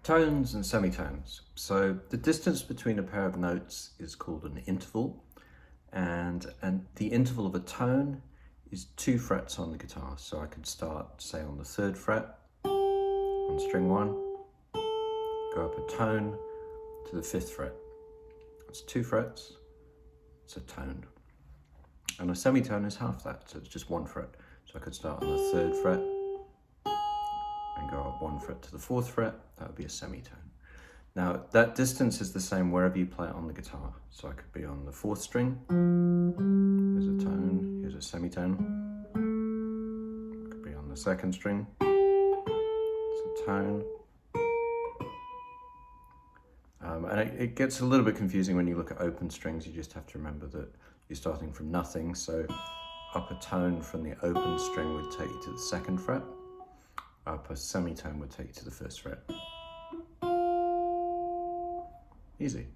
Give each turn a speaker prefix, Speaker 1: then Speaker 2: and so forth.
Speaker 1: Tones and semitones. So the distance between a pair of notes is called an interval, and the interval of a tone is 2 frets on the guitar. So I could start, say, on the 3rd fret on string 1, go up a tone to the 5th fret. That's 2 frets, it's a tone. And a semitone is half that, so it's just 1 fret. So I could start on the 3rd fret and go up 1 fret to the 4th fret, that would be a semitone. Now that distance is the same wherever you play it on the guitar. So I could be on the 4th string, here's a tone, here's a semitone. I could be on the 2nd string, it's a tone. And it gets a little bit confusing when you look at open strings. You just have to remember that you're starting from nothing. So up a tone from the open string would take you to the 2nd fret. Up a semitone would take you to the 1st fret. Easy.